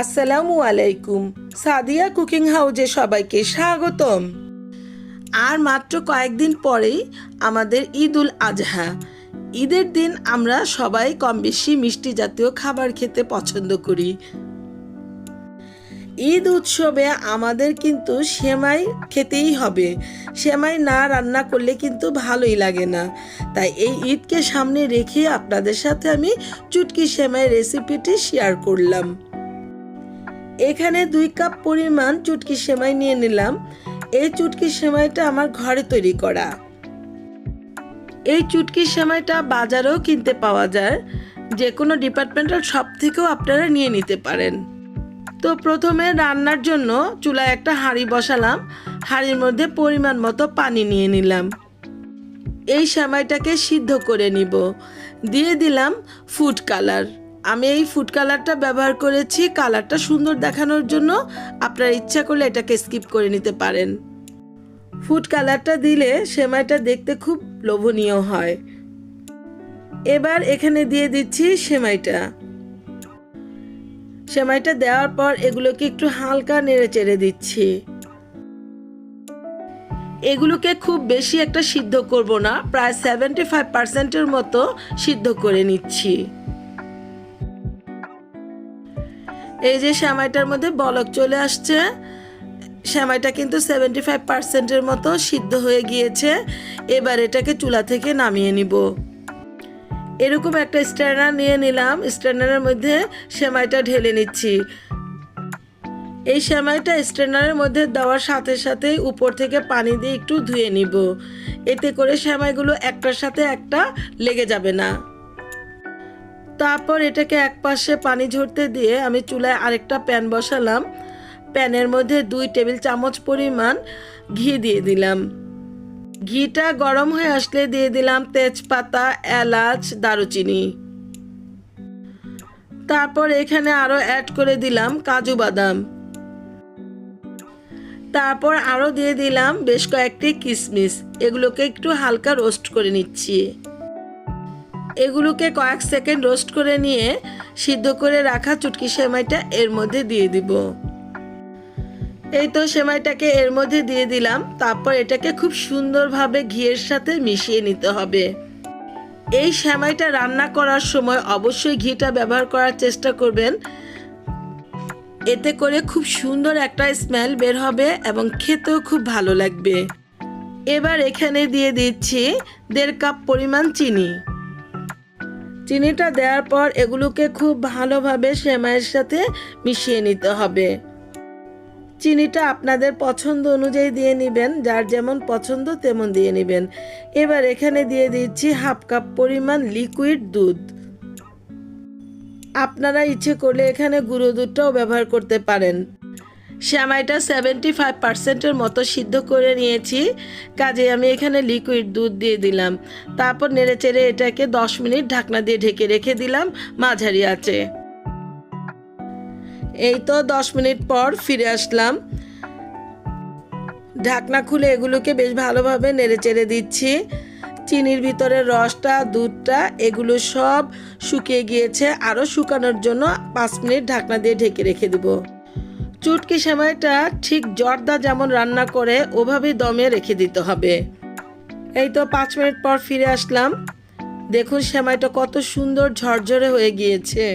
আসসালামু আলাইকুম। সাদিয়া কুকিং হাউজে সবাইকে স্বাগতম। আর মাত্র কয়েকদিন পরেই আমাদের ঈদুল আজহা। ঈদের দিন আমরা সবাই কম বেশি মিষ্টি জাতীয় খাবার খেতে পছন্দ করি। ঈদ উৎসবে আমাদের কিন্তু সেমাই খেতেই হবে। সেমাই না রান্না করলে কিন্তু ভালোই লাগে না। তাই এই ঈদকে সামনে রেখে আপনাদের সাথে আমি চুটকি সেমাই রেসিপিটি শেয়ার করলাম। এখানে 2 কাপ পরিমাণ চুটকি সেমাই নিয়ে নিলাম। এই চুটকি সেমাইটা আমার ঘরে তৈরি করা। এই চুটকি সেমাইটা বাজারেও কিনতে পাওয়া যায়। যে কোনো ডিপার্টমেন্টাল শপ থেকেও আপনারা নিয়ে নিতে পারেন। তো প্রথমে রান্নার জন্য চুলায় একটা হাঁড়ি বসালাম। হাঁড়ির মধ্যে পরিমাণ মতো পানি নিয়ে নিলাম। এই সেমাইটাকে সিদ্ধ করে নিব। দিয়ে দিলাম ফুড কালার। আমি এই ফুড কালারটা ব্যবহার করেছি কালারটা সুন্দর দেখানোর জন্য। আপনার ইচ্ছা করলে এটাকে স্কিপ করে নিতে পারেন। ফুড কালারটা দিলে সেমাইটা দেখতে খুব লোভনীয় হয়। এবার এখানে দিয়ে দিচ্ছি সেমাইটা। সেমাইটা দেওয়ার পর এগুলোকে একটু হালকা নেড়ে চেড়ে দিচ্ছি। এগুলোকে খুব বেশি একটা সিদ্ধ করব না, প্রায় 75%-এর মতো সিদ্ধ করে নিচ্ছি। এই যে সেমাইটার মধ্যে বলক চলে আসছে। সেমাইটা কিন্তু 75%-এর মতো সিদ্ধ হয়ে গিয়েছে। এবার এটাকে চুলা থেকে নামিয়ে নিব। এরকম একটা স্ট্যান্ডার নিয়ে নিলাম। স্ট্যান্ডারের মধ্যে সেমাইটা ঢেলে নিচ্ছি। এই সেমাইটা স্ট্যান্ডারের মধ্যে দেওয়ার সাথে সাথেই উপর থেকে পানি দিয়ে একটু ধুয়ে নিব। এতে করে সেমাইগুলো একটার সাথে একটা লেগে যাবে না। তারপর এটাকে এক পাশে পানি ঝরতে দিয়ে আমি চুলায় আরেকটা প্যান বসালাম। প্যানের মধ্যে 2 টেবিল চামচ পরিমাণ ঘি দিয়ে দিলাম। ঘিটা গরম হয়ে আসলে দিয়ে দিলাম তেজপাতা, এলাচ, দারুচিনি। তারপর এখানে আরো অ্যাড করে দিলাম কাজু বাদাম। তারপর আরো দিয়ে দিলাম বেশ কয়েকটি কিশমিশ। এগুলোকে একটু হালকা রোস্ট করে নিচ্ছি। এগুলোকে কয়েক সেকেন্ড রোস্ট করে নিয়ে সিদ্ধ করে রাখা চুটকি সেমাইটা এর মধ্যে দিয়ে দিব। এই তো সেমাইটাকে এর মধ্যে দিয়ে দিলাম। তারপর এটাকে খুব সুন্দরভাবে ঘিয়ের সাথে মিশিয়ে নিতে হবে। এই সেমাইটা রান্না করার সময় অবশ্যই ঘিটা ব্যবহার করার চেষ্টা করবেন। এতে করে খুব সুন্দর একটা স্মেল বের হবে এবং খেতেও খুব ভালো লাগবে। এবার এখানে দিয়ে দিচ্ছি 1.5 কাপ পরিমাণ চিনি। চিনিটা দেওয়ার পর এগুলোকে খুব ভালোভাবে সেমাইয়ের সাথে মিশিয়ে নিতে হবে। চিনিটা আপনাদের পছন্দ অনুযায়ী দিয়ে নেবেন, যার যেমন পছন্দ তেমন দিয়ে নেবেন। এবার এখানে দিয়ে দিচ্ছি 1/2 কাপ পরিমাণ লিকুইড দুধ। আপনারা ইচ্ছে করলে এখানে গুঁড়ো দুধটাও ব্যবহার করতে পারেন। সেমাইটা 75%-এর মতো সিদ্ধ করে নিয়েছি, কাজে আমি এখানে লিকুইড দুধ দিয়ে দিলাম। তারপর নেড়েচেড়ে এটাকে 10 মিনিট ঢাকনা দিয়ে ঢেকে রেখে দিলাম মাঝারি আঁচে। এই তো 10 মিনিট পর ফিরে আসলাম। ঢাকনা খুলে এগুলোকে বেশ ভালোভাবে নেড়েচেড়ে দিচ্ছি। চিনির ভিতরে রসটা, দুধটা এগুলো সব শুকিয়ে গিয়েছে। আরও শুকানোর জন্য 5 মিনিট ঢাকনা দিয়ে ঢেকে রেখে দেব। চুটকি সেমাইটা ঠিক জর্দা যেমন রান্না করে ওভাবেই দমে রেখে দিতে হবে। এই তো 5 মিনিট পর ফিরে আসলাম। দেখুন সেমাইটা কত সুন্দর ঝরঝরে হয়ে গিয়েছে।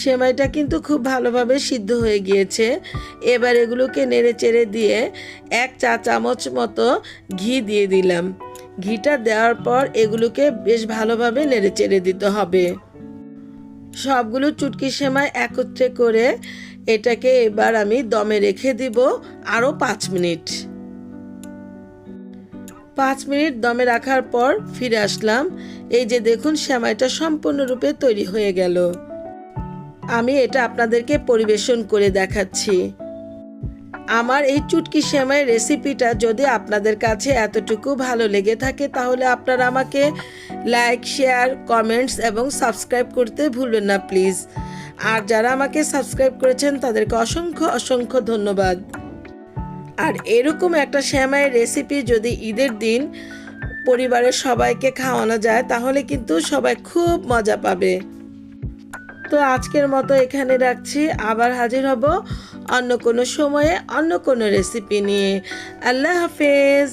সেমাইটা কিন্তু খুব ভালোভাবে সিদ্ধ হয়ে গিয়েছে। এবার এগুলোকে নেড়ে চেড়ে দিয়ে 1 চা চামচ মতো ঘি দিয়ে দিলাম। ঘিটা দেওয়ার পর এগুলোকে বেশ ভালোভাবে নেড়ে চেড়ে দিতে হবে। সবগুলো চুটকি সেমাই একত্রে করে এটাকে এবার আমি দমে রেখে দিব আরও 5 মিনিট। 5 মিনিট দমে রাখার পর ফিরে আসলাম। এই যে দেখুন সেমাইটা সম্পূর্ণরূপে তৈরি হয়ে গেল। আমি এটা আপনাদেরকে পরিবেশন করে দেখাচ্ছি। আমার এই চুটকি সেমাই রেসিপিটা যদি আপনাদের কাছে এতটুকু ভালো লেগে থাকে তাহলে আপনারা আমাকে লাইক, শেয়ার, কমেন্টস এবং সাবস্ক্রাইব করতে ভুলবেন না প্লিজ। আর যারা আমাকে সাবস্ক্রাইব করেছেন তাদেরকে অসংখ্য অসংখ্য ধন্যবাদ। আর এরকম একটা সেমাইয়ের রেসিপি যদি ঈদের দিন পরিবারের সবাইকে খাওয়ানো যায় তাহলে কিন্তু সবাই খুব মজা পাবে। তো আজকের মতো এখানে রাখছি, আবার হাজির হব অন্য কোনো সময়ে অন্য কোনো রেসিপি নিয়ে। আল্লাহ হাফেজ।